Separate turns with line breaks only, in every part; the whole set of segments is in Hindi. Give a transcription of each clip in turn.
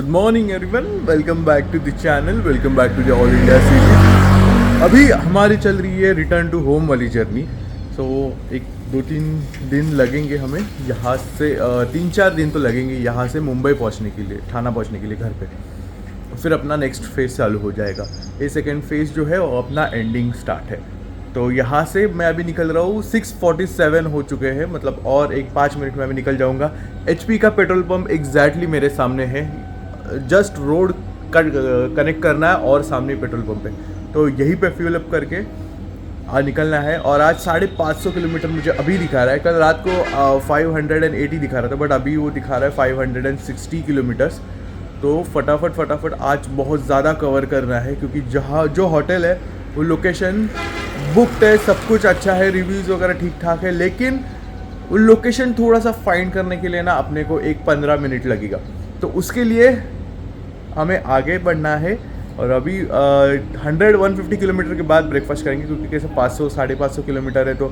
Good morning everyone, welcome back to the channel, welcome back to the all India series. अभी हमारी चल रही है रिटर्न टू होम वाली जर्नी। सो एक 2-3 दिन लगेंगे हमें यहाँ से, 3-4 दिन तो लगेंगे यहाँ से मुंबई पहुँचने के लिए, ठाणा पहुँचने के लिए घर पे। फिर अपना नेक्स्ट फेज़ चालू हो जाएगा। ये सेकेंड फेज़ जो है वो अपना एंडिंग स्टार्ट है। तो यहाँ से मैं अभी निकल रहा हूँ, 6:47 हो चुके हैं, मतलब और एक 5 मिनट में अभी निकल जाऊँगा। HP का पेट्रोल पंप एग्जैक्टली मेरे सामने है, जस्ट रोड कनेक्ट करना है और सामने पेट्रोल पंप है। तो यहीं पे फ्यूल अप करके निकलना है। और आज 550 किलोमीटर मुझे अभी दिखा रहा है, कल रात को 580 दिखा रहा था, बट अभी वो दिखा रहा है 560 किलोमीटर्स। तो फटाफट आज बहुत ज़्यादा कवर करना है, क्योंकि जहाँ जो होटल है वो लोकेशन बुकड है, सब कुछ अच्छा है, रिव्यूज़ वगैरह ठीक ठाक है, लेकिन वो लोकेशन थोड़ा सा फाइंड करने के लिए ना अपने को 15 मिनट लगेगा। तो उसके लिए हमें आगे बढ़ना है। और अभी 100-150 किलोमीटर के बाद ब्रेकफास्ट करेंगे, क्योंकि कैसे 500-550 किलोमीटर है, तो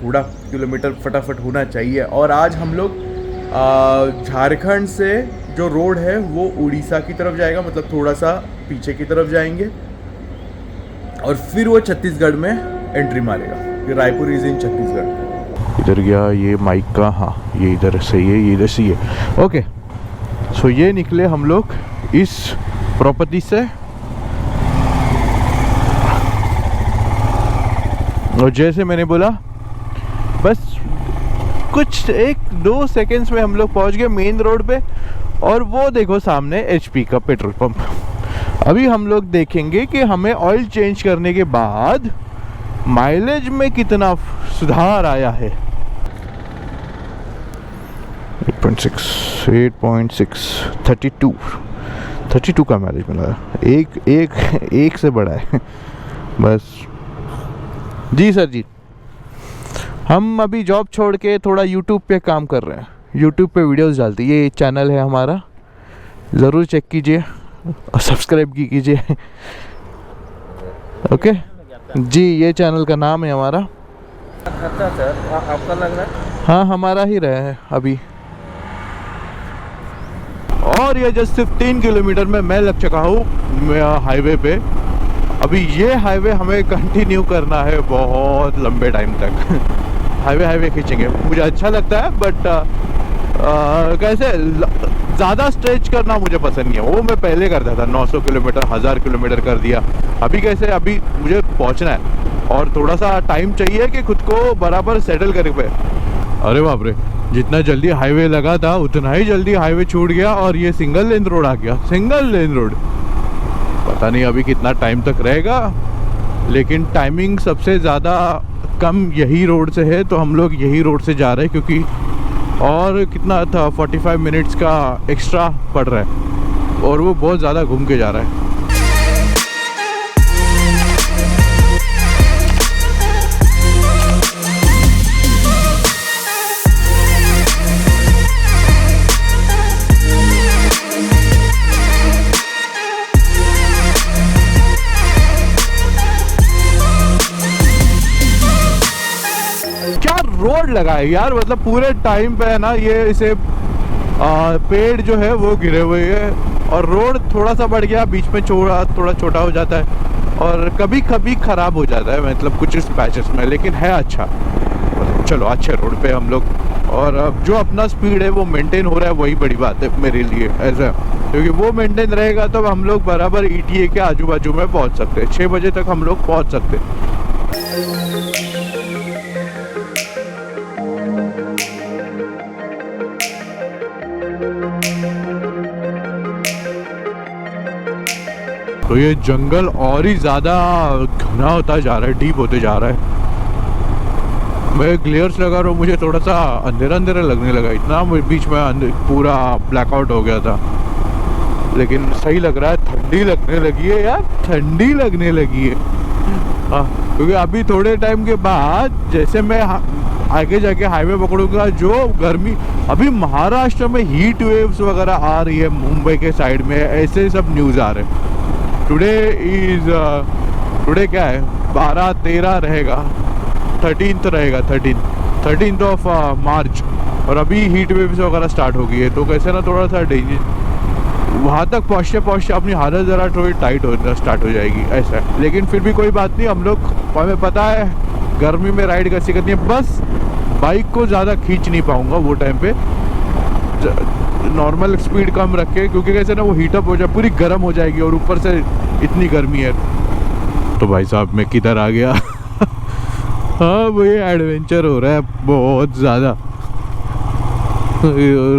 पूरा किलोमीटर फटाफट होना चाहिए। और आज हम लोग झारखंड से जो रोड है वो उड़ीसा की तरफ जाएगा, मतलब थोड़ा सा पीछे की तरफ जाएंगे, और फिर वो छत्तीसगढ़ में एंट्री मारेगा। Raipur is in Chhattisgarh. इधर गया ये माइक का, हाँ ये इधर सही है, ये इधर सही है। ओके, सो ये निकले हम लोग इस प्रॉपर्टी से, और जैसे मैंने बोला बस कुछ 1-2 सेकेंड्स में हम लोग पहुंच गए मेन रोड पे। और वो देखो सामने HP का पेट्रोल पंप। अभी हम लोग देखेंगे कि हमें ऑयल चेंज करने के बाद माइलेज में कितना सुधार आया है। 8.6 32 का माइलेज मिला है। एक से बड़ा है बस। जी सर जी, हम अभी जॉब छोड़ के थोड़ा YouTube पे काम कर रहे हैं, YouTube पे वीडियोस डालते हैं। ये चैनल है हमारा, ज़रूर चेक कीजिए और सब्सक्राइब कीजिए। ओके जी, ये चैनल का नाम है हमारा।
अच्छा सर, आपका लग रहा है?
हाँ, हमारा ही रहा है अभी। और ये जस्ट 15 किलोमीटर में मैं लग चुका हूँ हाईवे पे। अभी ये हाईवे हमें कंटिन्यू करना है बहुत लंबे टाइम तक। हाईवे खींचेंगे, मुझे अच्छा लगता है, बट कैसे ज़्यादा स्ट्रेच करना मुझे पसंद नहीं है। वो मैं पहले करता था, 900 किलोमीटर 1000 किलोमीटर कर दिया। अभी कैसे, अभी मुझे पहुंचना है और थोड़ा सा टाइम चाहिए कि खुद को बराबर सेटल कर पे। अरे बाप रे, जितना जल्दी हाईवे लगा था उतना ही जल्दी हाईवे छूट गया और ये सिंगल लेन रोड आ गया। सिंगल लेन रोड, पता नहीं अभी कितना टाइम तक रहेगा, लेकिन टाइमिंग सबसे ज़्यादा कम यही रोड से है, तो हम लोग यही रोड से जा रहे हैं, क्योंकि और कितना था 45 मिनट्स का एक्स्ट्रा पड़ रहा है और वो बहुत ज़्यादा घूम के जा रहा है। रोड लगा है यार, मतलब पूरे टाइम पे है ना, ये इसे पेड़ जो है वो गिरे हुए हैं और रोड थोड़ा सा बढ़ गया, बीच में थोड़ा छोटा हो जाता है और कभी कभी ख़राब हो जाता है, मतलब कुछ पैचेस में, लेकिन है अच्छा। चलो अच्छे रोड पे हम लोग, और अब जो अपना स्पीड है वो मेंटेन हो रहा है, वही बड़ी बात है मेरे लिए ऐसा, क्योंकि वो मेंटेन रहेगा तो हम लोग बराबर ETA के आजू बाजू में पहुँच सकते हैं। 6 बजे तक हम लोग पहुँच सकते हैं। तो ये जंगल और ही ज़्यादा घना होता जा रहा है, डीप होते जा रहा है। मैं ग्लेयर्स लगा रहा हूँ, मुझे थोड़ा सा अंधेरा लगने लगा, इतना बीच में पूरा ब्लैकआउट हो गया था, लेकिन सही लग रहा है। ठंडी लगने लगी है यार, ठंडी लगने लगी है। क्योंकि अभी थोड़े टाइम के बाद जैसे मैं आगे जाके हाईवे पकड़ूंगा, जो गर्मी अभी महाराष्ट्र में हीट वेव्स वगैरह आ रही है, मुंबई के साइड में ऐसे सब न्यूज़ आ रहे हैं। टुडे क्या है, 12-13 रहेगा, 13th रहेगा, 13th ऑफ मार्च, और अभी हीट वेव्स वगैरह स्टार्ट हो गई है। तो कैसे ना थोड़ा सा वहाँ तक पहुँचते पहुँचते अपनी हालत ज़रा थोड़ी टाइट होना स्टार्ट हो जाएगी ऐसा है। लेकिन फिर भी कोई बात नहीं, हम लोग, हमें पता है गर्मी में राइड कैसी करनी है। बस बाइक को ज़्यादा खींच नहीं पाऊँगा वो टाइम पे, नॉर्मल स्पीड कम रख के, क्योंकि कैसे ना वो हीटअप हो जाए, पूरी गर्म हो जाएगी और ऊपर से इतनी गर्मी है। तो भाई साहब मैं किधर आ गया हाँ वो ये एडवेंचर हो रहा है बहुत ज़्यादा,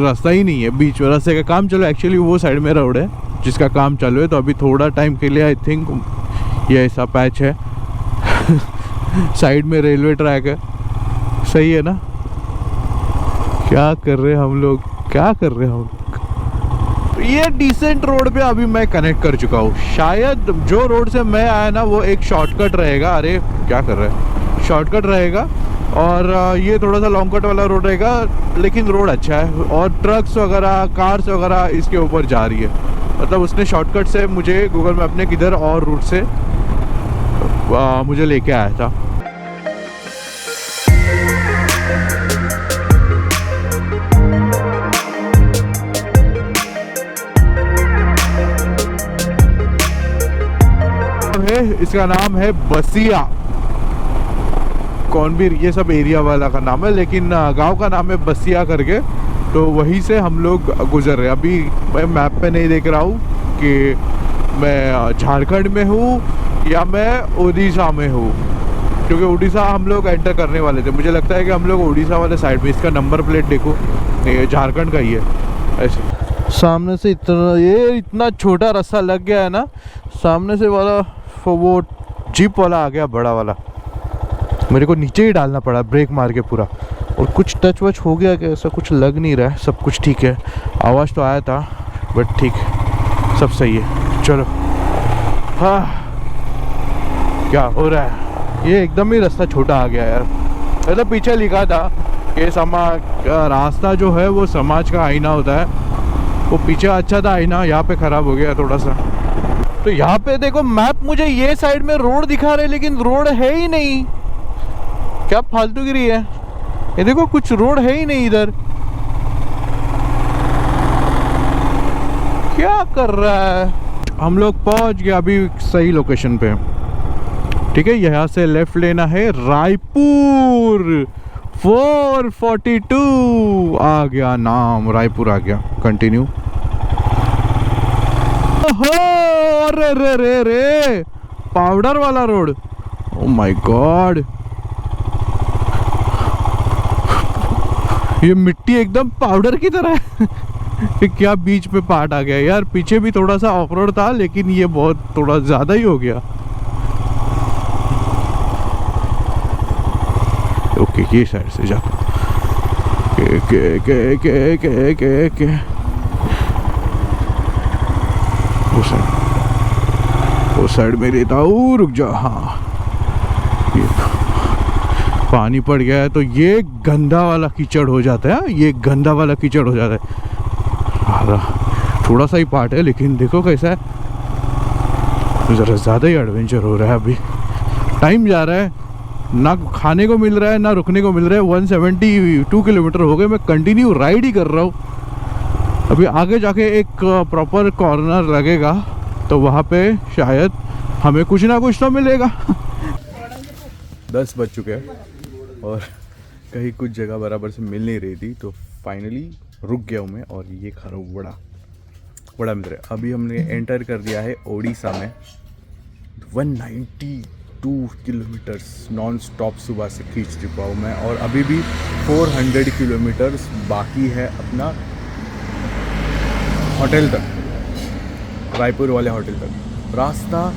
रास्ता ही नहीं है बीच में, रास्ते का काम चलो, एक्चुअली वो साइड में रोड है जिसका काम चालू है। तो अभी थोड़ा टाइम के लिए आई थिंक ये ऐसा पैच है साइड में रेलवे ट्रैक है, सही है ना। क्या कर रहे हैं हम लोग, क्या कर रहे हैं हम लोग। ये डिसेंट रोड पे अभी मैं कनेक्ट कर चुका हूँ। शायद जो रोड से मैं आया ना वो एक शॉर्टकट रहेगा। अरे क्या कर रहे हैं, शॉर्टकट रहेगा और ये थोड़ा सा लॉन्ग कट वाला रोड रहेगा, लेकिन रोड अच्छा है और ट्रक्स वगैरह कार्स वगैरह इसके ऊपर जा रही है। मतलब उसने शॉर्टकट से मुझे गूगल मैप ने किधर और रूट से मुझे लेके आया था। इसका नाम है बसिया, कौनबीर, ये सब एरिया वाला का नाम है, लेकिन गांव का नाम है बसिया करके। तो वहीं से हम लोग गुजर रहे हैं। अभी मैं मैप पे नहीं देख रहा हूँ कि मैं झारखंड में हूँ या मैं उड़ीसा में हूँ, क्योंकि उड़ीसा हम लोग एंटर करने वाले थे। मुझे लगता है कि हम लोग उड़ीसा वाले साइड में, इसका नंबर प्लेट देखो, ये झारखंड का ही है। ऐसे सामने से इतना छोटा रास्ता लग गया है ना, सामने से वाला वो जीप वाला आ गया बड़ा वाला, मेरे को नीचे ही डालना पड़ा ब्रेक मार के पूरा। और कुछ टच वच हो गया कि ऐसा कुछ लग नहीं रहा है, सब कुछ ठीक है। आवाज़ तो आया था बट ठीक, सब सही है। चलो हाँ, क्या हो रहा है, ये एकदम ही रास्ता छोटा आ गया यार। मतलब पीछे लिखा था कि रास्ता जो है वो समाज का आईना होता है, वो पीछे अच्छा था आईना, यहाँ पे ख़राब हो गया थोड़ा सा। तो यहाँ पे देखो मैप मुझे ये साइड में रोड दिखा रहे, लेकिन रोड है ही नहीं। क्या फालतूगिरी है ये, देखो कुछ रोड है ही नहीं इधर, क्या कर रहा है। हम लोग पहुंच गए अभी सही लोकेशन पे, ठीक है। यहाँ से लेफ्ट लेना है रायपुर 442 आ गया नाम, रायपुर आ गया। कंटिन्यू। अरे रे रे रे, पाउडर वाला रोड, ओ माय गॉड, ये मिट्टी एकदम पाउडर की तरह है क्या बीच में पार्ट आ गया यार। पीछे भी थोड़ा सा ऑफ रोड था, लेकिन ये बहुत थोड़ा ज्यादा ही हो गया। ओके ये साइड से जाता के वो साइड में लेता हूँ, रुक जा। हाँ ये पानी पड़ गया है तो ये गंदा वाला कीचड़ हो जाता है, ये गंदा वाला कीचड़ हो जाता है। थोड़ा सा ही पार्ट है, लेकिन देखो कैसा है, ज़रा ज़्यादा ही एडवेंचर हो रहा है। अभी टाइम जा रहा है, ना खाने को मिल रहा है ना रुकने को मिल रहा है। 172 किलोमीटर हो गए, मैं कंटिन्यू राइड ही कर रहा हूँ। अभी आगे जाके एक प्रॉपर कॉर्नर लगेगा तो वहाँ पे शायद हमें कुछ ना कुछ तो मिलेगा 10 बज चुके हैं और कहीं कुछ जगह बराबर से मिल नहीं रही थी, तो फाइनली रुक गया हूँ मैं और ये खा रहा हूँ बड़ा मिल रहा है। अभी हमने एंटर कर दिया है ओडिशा में। 192 किलोमीटर्स नॉन स्टॉप सुबह से खींच चुका हूँ मैं, और अभी भी 400 किलोमीटर्स बाकी है अपना होटल तक, रायपुर वाले होटल तक। रास्ता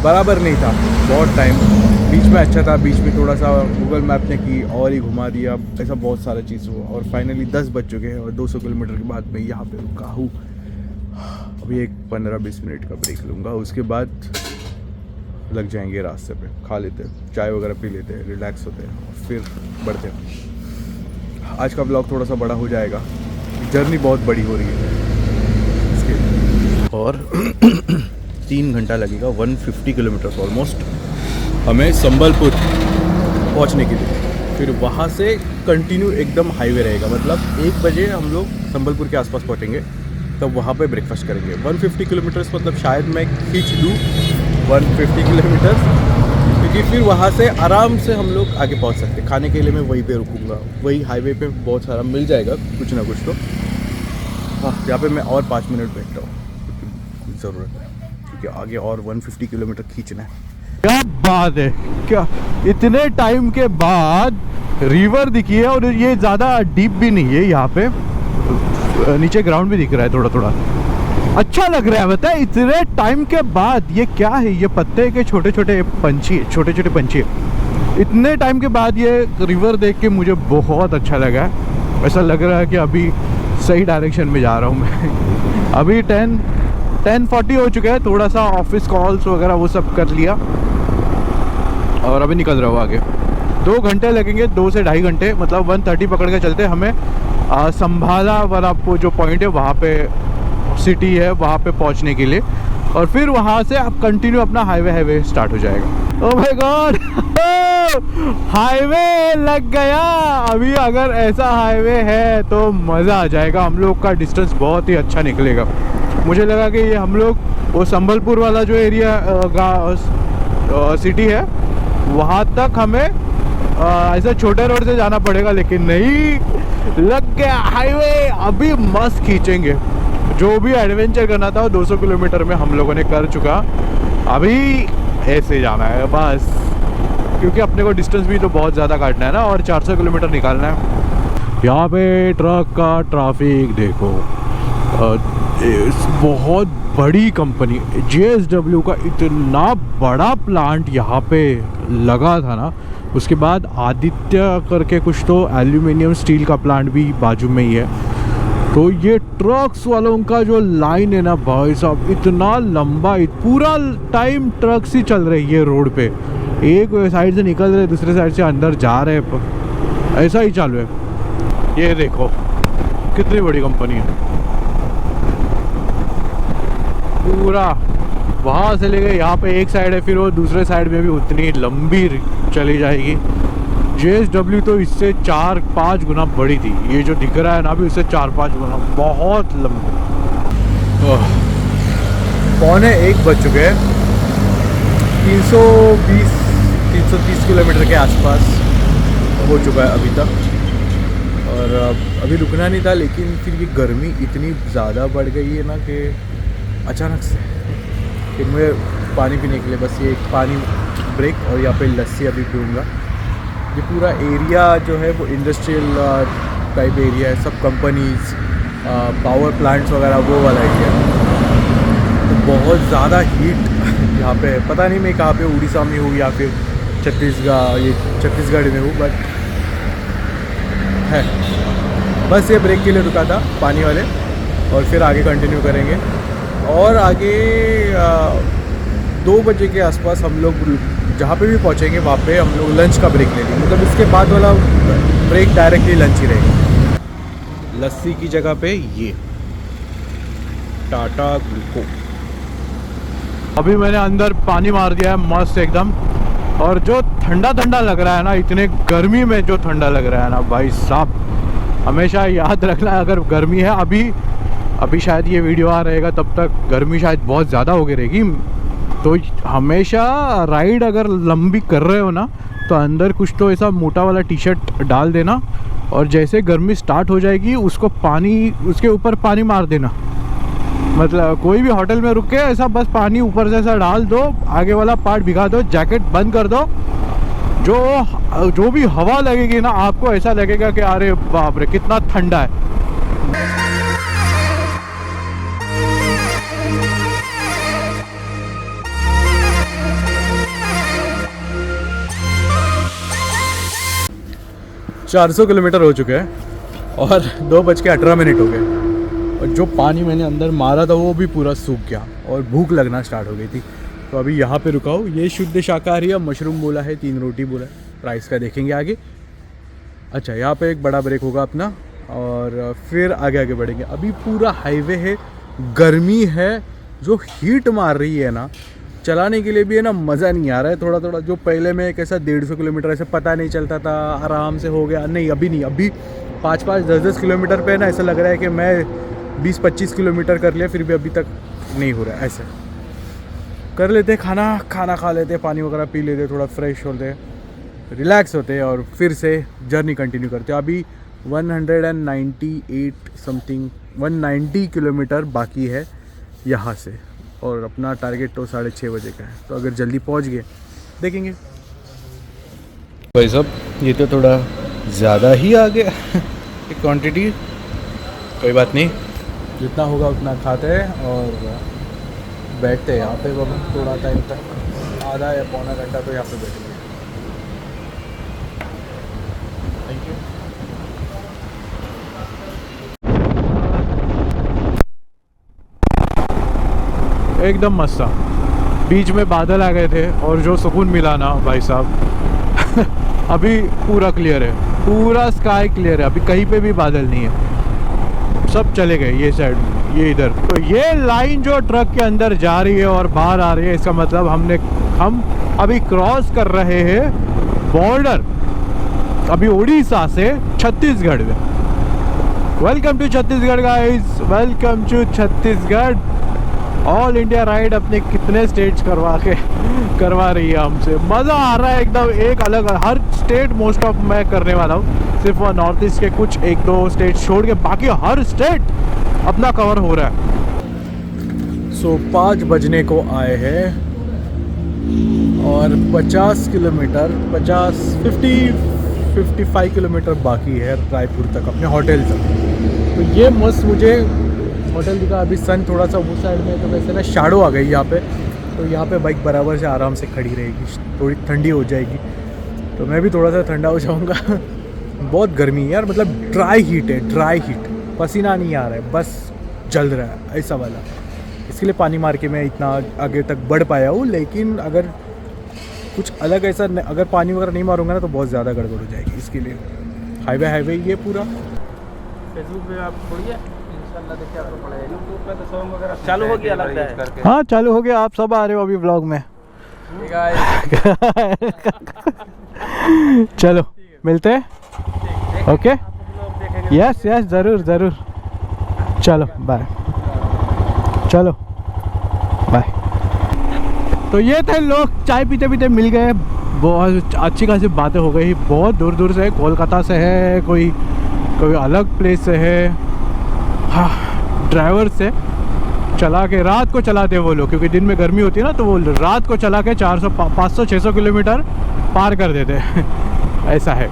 बराबर नहीं था, बहुत टाइम बीच में अच्छा था, बीच में थोड़ा सा गूगल मैप ने की और ही घुमा दिया, ऐसा बहुत सारा चीज़ हुआ। और फाइनली 10 बज चुके हैं और 200 किलोमीटर के बाद मैं यहाँ पे रुका हूँ। अभी एक 15-20 मिनट का ब्रेक लूँगा, उसके बाद लग जाएंगे रास्ते पे, खा लेते हैं, चाय वगैरह पी लेते हैं, रिलैक्स होते हैं और फिर बढ़ते हैं। आज का ब्लॉग थोड़ा सा बड़ा हो जाएगा, जर्नी बहुत बड़ी हो रही है इसके, और 3 घंटा लगेगा, 150 किलोमीटर ऑलमोस्ट हमें संबलपुर पहुंचने के लिए। फिर वहाँ से कंटिन्यू एकदम हाईवे रहेगा, मतलब 1 बजे हम लोग संबलपुर के आसपास पहुँचेंगे तब वहाँ पे ब्रेकफास्ट करेंगे। 150 किलोमीटर्स मतलब शायद मैं खींच दूँ 150 किलोमीटर्स, क्योंकि फिर वहाँ से आराम से हम लोग आगे पहुँच सकते। खाने के लिए मैं वहीं पे रुकूँगा, वही हाईवे पे बहुत सारा मिल जाएगा कुछ ना कुछ। तो हाँ, यहाँ पे मैं और 5 मिनट बैठता हूँ क्योंकि ज़रूरत है, क्योंकि आगे और 150 किलोमीटर खींचना है। क्या बात है, क्या इतने टाइम के बाद रिवर दिखी है, और ये ज़्यादा डीप भी नहीं है। यहाँ पे नीचे ग्राउंड भी दिख रहा है थोड़ा थोड़ा, अच्छा लग रहा है। बता, इतने टाइम के बाद ये क्या है, ये पत्ते के छोटे छोटे पंछी, छोटे छोटे पंछी। इतने टाइम के बाद ये रिवर देख के मुझे बहुत अच्छा लगा है। ऐसा लग रहा है कि अभी सही डायरेक्शन में जा रहा हूँ मैं। अभी 10:40 हो चुका है, थोड़ा सा ऑफिस कॉल्स वगैरह वो सब कर लिया और अभी निकल रहा हूँ आगे। 2 घंटे लगेंगे, 2 से 2.5 घंटे, मतलब 1:30 पकड़ के चलते हमें संभाला वाला जो पॉइंट है वहाँ पे, सिटी है वहाँ पे पहुँचने के लिए। और फिर वहाँ से आप कंटिन्यू अपना हाईवे स्टार्ट हो जाएगा। ओह माय गॉड, हाईवे लग गया। अभी अगर ऐसा हाईवे है तो मज़ा आ जाएगा। हम लोग का डिस्टेंस बहुत ही अच्छा निकलेगा। मुझे लगा कि ये हम लोग वो संबलपुर वाला जो एरिया सिटी है वहाँ तक हमें ऐसा छोटे रोड से जाना पड़ेगा, लेकिन नहीं, लग गया हाईवे। अभी मस्त खींचेंगे। जो भी एडवेंचर करना था 200 किलोमीटर में हम लोगों ने कर चुका। अभी ऐसे जाना है बस, क्योंकि अपने को डिस्टेंस भी तो बहुत ज़्यादा काटना है ना, और 400 किलोमीटर निकालना है। यहाँ पे ट्रक का ट्रैफिक देखो। बहुत बड़ी कंपनी JSW का इतना बड़ा प्लांट यहाँ पे लगा था ना। उसके बाद आदित्य करके कुछ तो एल्यूमिनियम स्टील का प्लांट भी बाजू में ही है। तो ये ट्रक्स वालों का जो लाइन है ना भाई साहब, इतना लंबा, पूरा टाइम ट्रक्स ही चल रही है रोड पे। एक साइड से निकल रहे, दूसरे साइड से अंदर जा रहे, ऐसा ही चालू है। ये देखो कितनी बड़ी कंपनी है। पूरा वहाँ से लेके यहाँ पे एक साइड है, फिर वो दूसरे साइड में भी उतनी लंबी चली जाएगी। JSW तो इससे 4-5 गुना बड़ी थी। ये जो दिख रहा है ना अभी, उससे 4-5 गुना, बहुत लंबी। 1:45 बज चुके हैं। 330 किलोमीटर के आसपास हो चुका है अभी तक, और अभी रुकना नहीं था, लेकिन फिर ये गर्मी इतनी ज़्यादा बढ़ गई है ना कि अचानक से फिर मुझे पानी पीने के लिए बस ये पानी ब्रेक, और यहाँ पे लस्सी अभी पीऊँगा। ये पूरा एरिया जो है वो इंडस्ट्रियल टाइप एरिया है, सब कंपनीज, पावर प्लांट्स वगैरह वो वाला एरिया है। तो बहुत ज़्यादा हीट यहाँ पे है। पता नहीं मैं कहाँ पे, उड़ीसा में हूँ या फिर छत्तीसगढ़ में हूँ, बट है। बस ये ब्रेक के लिए रुका था पानी वाले, और फिर आगे कंटिन्यू करेंगे। और आगे 2 बजे के आसपास हम लोग जहाँ पे भी पहुँचेंगे वहाँ पे हम लोग लंच का ब्रेक लेंगे। मतलब इसके बाद वाला ब्रेक डायरेक्टली लंच ही रहेगा। लस्सी की जगह पे ये टाटा ग्लूको। अभी मैंने अंदर पानी मार दिया है मस्त एकदम, और जो ठंडा ठंडा लग रहा है ना, इतने गर्मी में जो ठंडा लग रहा है ना भाई साहब, हमेशा याद रखना अगर गर्मी है। अभी शायद ये वीडियो आ रहेगा तब तक गर्मी शायद बहुत ज़्यादा हो गई रहेगी। तो हमेशा राइड अगर लंबी कर रहे हो ना, तो अंदर कुछ तो ऐसा मोटा वाला टी-शर्ट डाल देना, और जैसे गर्मी स्टार्ट हो जाएगी उसको उसके ऊपर पानी मार देना। मतलब कोई भी होटल में रुक के ऐसा बस पानी ऊपर से ऐसा डाल दो, आगे वाला पार्ट भिगा दो, जैकेट बंद कर दो। जो भी हवा लगेगी ना, आपको ऐसा लगेगा कि अरे बाप रे कितना ठंडा है। $400 किलोमीटर हो चुके हैं और 2:18 हो गए, और जो पानी मैंने अंदर मारा था वो भी पूरा सूख गया और भूख लगना स्टार्ट हो गई थी। तो अभी यहाँ पे रुका हूँ। ये शुद्ध शाकाहारी है, मशरूम बोला है, 3 रोटी बोला है, राइस का देखेंगे आगे। अच्छा, यहाँ पे एक बड़ा ब्रेक होगा अपना, और फिर आगे बढ़ेंगे। अभी पूरा हाईवे है, गर्मी है, जो हीट मार रही है ना, चलाने के लिए भी है ना मज़ा नहीं आ रहा है। थोड़ा थोड़ा जो पहले में एक ऐसा 150 किलोमीटर ऐसे पता नहीं चलता था, आराम से हो गया, नहीं अभी नहीं, अभी 5-5, 10-10 किलोमीटर पे ना ऐसा लग रहा है कि मैं 20-25 किलोमीटर कर लिया, फिर भी अभी तक नहीं हो रहा है। ऐसे कर लेते, खाना खा लेते, पानी वगैरह पी लेते, थोड़ा फ्रेश होते, रिलैक्स होते और फिर से जर्नी कंटिन्यू करते। अभी 198 समथिंग 190 किलोमीटर बाकी है यहाँ से, और अपना टारगेट तो 6:30 बजे का है। तो अगर जल्दी पहुँच गए देखेंगे। भाई साहब ये तो थोड़ा ज़्यादा ही आ गया क्वांटिटी, कोई बात नहीं, जितना होगा उतना खाते हैं और बैठते हैं यहाँ पे। थोड़ा टाइम तक, आधा या पौना घंटा तो यहाँ पे बैठेंगे। Thank you. एकदम मस्त था, बीच में बादल आ गए थे और जो सुकून मिला ना भाई साहब अभी पूरा क्लियर है, पूरा स्काई क्लियर है, अभी कहीं पे भी बादल नहीं है, सब चले गए ये साइड, ये इधर। तो ये लाइन जो ट्रक के अंदर जा रही है और बाहर आ रही है, इसका मतलब हम अभी क्रॉस कर रहे हैं बॉर्डर, अभी उड़ीसा से छत्तीसगढ़ में। Welcome to Chhattisgarh guys, welcome to Chhattisgarh. All India ride अपने कितने स्टेट्स करवा रही है हमसे, मज़ा आ रहा है एकदम। एक अलग, हर स्टेट मोस्ट ऑफ मैं करने वाला हूँ, सिर्फ नॉर्थ ईस्ट के कुछ 1-2 स्टेट छोड़ के बाकी हर स्टेट अपना कवर हो रहा है। 5 बजने को आए हैं और 50 किलोमीटर 55 किलोमीटर बाकी है रायपुर तक, अपने होटल तक। तो ये मस्त मुझे होटल दिखा। अभी सन थोड़ा सा वो साइड में, तो वैसे ना शैडो आ गई यहाँ पे, तो यहाँ पे बाइक बराबर से आराम से खड़ी रहेगी, थोड़ी ठंडी हो जाएगी, तो मैं भी थोड़ा सा ठंडा हो जाऊँगा बहुत गर्मी है यार, मतलब ड्राई हीट है, ड्राई हीट, पसीना नहीं आ रहा है, बस जल रहा है ऐसा वाला। इसके लिए पानी मार के मैं इतना आगे तक बढ़ पाया हूँ, लेकिन अगर कुछ अलग ऐसा अगर पानी वगैरह नहीं मारूंगा ना तो बहुत ज़्यादा गड़बड़ हो जाएगी। इसके लिए हाईवे ये पूरा।
फेसबुक पे आप छोड़िए, इंशाल्लाह देखिए आपको पड़ेगा। यूट्यूब पे तो सॉन्ग वगैरह चालू हो गया लगता है।
हाँ चालू हो गया, आप सब आ रहे हो अभी व्लॉग में। चलो मिलते हैं, ओके, यस ज़रूर, चलो बाय, चलो बाय। तो ये थे लोग, चाय पीते पीते मिल गए, बहुत अच्छी खासी बातें हो गई। बहुत दूर दूर से, कोलकाता से है, कोई अलग प्लेस से है। हाँ, ड्राइवर से चला के, रात को चलाते वो लोग, क्योंकि दिन में गर्मी होती है ना, तो वो रात को चला के 500-600 किलोमीटर पार कर देते ऐसा है।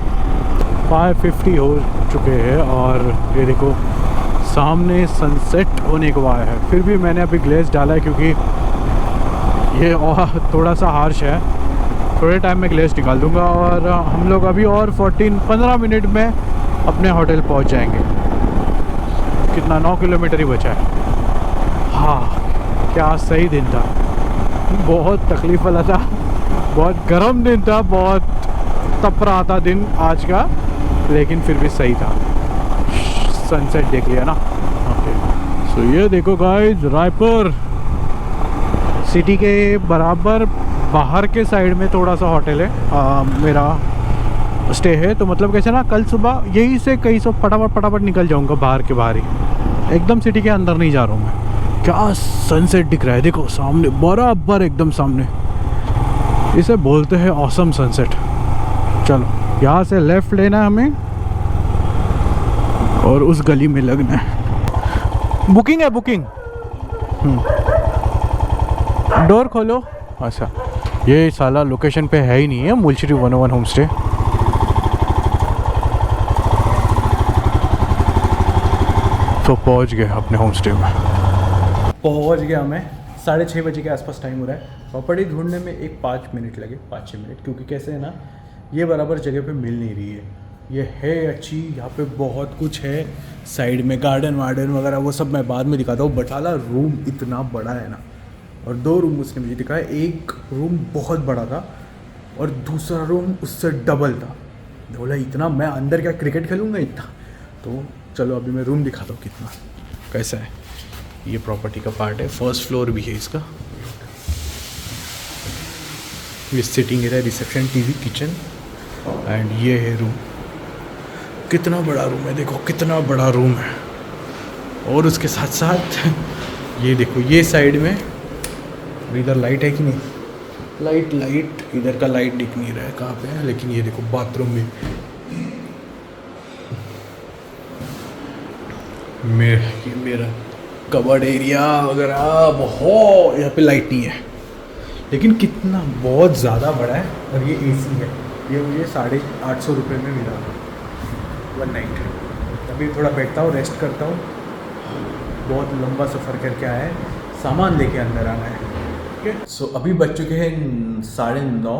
550 हो चुके हैं और ये देखो सामने सनसेट होने को आया है। फिर भी मैंने अभी ग्लेस डाला है क्योंकि ये और थोड़ा सा हार्श है, थोड़े टाइम में ग्लेस निकाल दूंगा और हम लोग अभी और 15 मिनट में अपने होटल पहुंच जाएंगे। कितना 9 किलोमीटर ही बचा है। हाँ, क्या सही दिन था, बहुत तकलीफ वाला था, बहुत गर्म दिन था, बहुत तप रहा था दिन आज का, लेकिन फिर भी सही था। सनसेट देख लिया ना। ओके, सो ये देखो गाइस, रायपुर सिटी के बराबर बाहर के साइड में थोड़ा सा होटल है, मेरा स्टे है। तो मतलब कैसे ना, कल सुबह यहीं से कहीं से फटाफट निकल जाऊंगा बाहर के बाहर ही, एकदम सिटी के अंदर नहीं जा रहा हूँ मैं। क्या सनसेट दिख रहा है, देखो सामने बराबर एकदम सामने, इसे बोलते हैं ऑसम सनसेट। चलो यहाँ से लेफ़्ट लेना है हमें और उस गली में लगना है। बुकिंग है, बुकिंग। डोर खोलो। अच्छा, ये साला लोकेशन पे है ही नहीं है, मुलश्री 101 होम स्टे। तो पहुंच गए अपने होम स्टे में, पहुंच गया मैं। 6:30 बजे के आसपास टाइम हो रहा है। प्रॉपर्टी ढूंढने में 5 मिनट लगे, 5-6 मिनट, क्योंकि कैसे है ना, ये बराबर जगह पे मिल नहीं रही है। ये है अच्छी, यहाँ पे बहुत कुछ है साइड में, गार्डन वार्डन वगैरह, वो सब मैं बाद में दिखाता हूँ। बटाला रूम इतना बड़ा है ना, और 2 रूम उसने मुझे दिखाया। एक रूम बहुत बड़ा था और दूसरा रूम उससे डबल था। बोला इतना, मैं अंदर क्या क्रिकेट खेलूँगा इतना। तो चलो अभी मैं रूम दिखाता हूँ कितना कैसा है। ये प्रॉपर्टी का पार्ट है, फर्स्ट फ्लोर भी है इसका। ये sitting area, reception, TV, kitchen, and ये है रूम। कितना बड़ा रूम है, देखो कितना बड़ा रूम है। और उसके साथ साथ ये देखो ये साइड में इधर लाइट है कि नहीं, लाइट इधर का लाइट दिख नहीं रहा है कहाँ पे है, लेकिन ये देखो बाथरूम में ये मेरा कवर्ड एरिया वगैरह बहुत, यहाँ पे लाइट नहीं है लेकिन कितना बहुत ज़्यादा बड़ा है। और ये एसी है, ये मुझे 850 रुपये में मिला 1 नाइट। अभी थोड़ा बैठता हूँ, रेस्ट करता हूँ, बहुत लंबा सफ़र करके आया है, सामान लेके अंदर आना है। ठीक है, सो अभी बज चुके हैं 9:30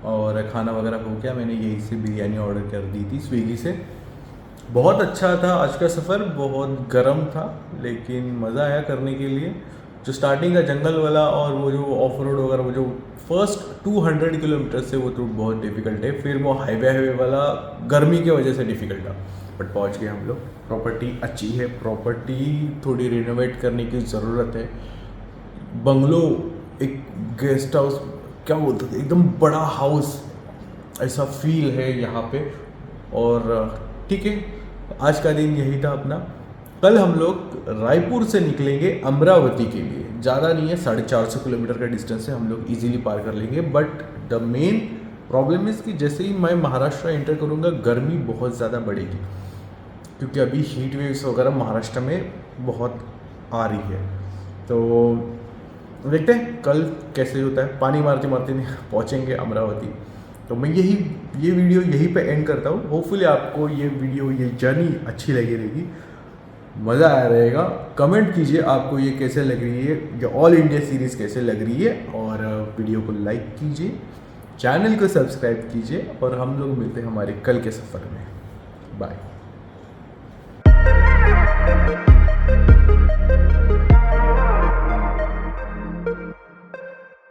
और खाना वगैरह हो गया। मैंने यहीं से बिरयानी ऑर्डर कर दी थी स्विगी से। बहुत अच्छा था आज का सफ़र, बहुत गर्म था लेकिन मज़ा आया करने के लिए। जो स्टार्टिंग का जंगल वाला और वो जो ऑफ रोड वगैरह, वो जो फर्स्ट 200 किलोमीटर से वो रूट बहुत डिफ़िकल्ट है, फिर वो हाईवे वाला गर्मी की वजह से डिफ़िकल्ट था, बट पहुंच गए हम लोग। प्रॉपर्टी अच्छी है, प्रॉपर्टी थोड़ी रिनोवेट करने की ज़रूरत है। बंगलो, एक गेस्ट हाउस क्या बोलते थे, एकदम बड़ा हाउस ऐसा फील है यहाँ पे। और ठीक है, आज का दिन यही था अपना। कल हम लोग रायपुर से निकलेंगे अमरावती के लिए। ज़्यादा नहीं है, 450 किलोमीटर का डिस्टेंस है, हम लोग इजीली पार कर लेंगे। But the main problem is कि जैसे ही मैं महाराष्ट्र एंटर करूँगा गर्मी बहुत ज़्यादा बढ़ेगी, क्योंकि अभी हीट वेव्स वगैरह महाराष्ट्र में बहुत आ रही है। तो देखते हैं कल कैसे होता है। पानी मारते मारते पहुँचेंगे अमरावती। तो मैं ये वीडियो यहीं पे एंड करता हूँ। होपफुली आपको ये वीडियो, ये जर्नी अच्छी लगी रहेगी, मज़ा आया रहेगा। कमेंट कीजिए आपको ये कैसे लग रही है, ये ऑल इंडिया सीरीज़ कैसे लग रही है, और वीडियो को लाइक कीजिए, चैनल को सब्सक्राइब कीजिए, और हम लोग मिलते हैं हमारे कल के सफ़र में। बाय।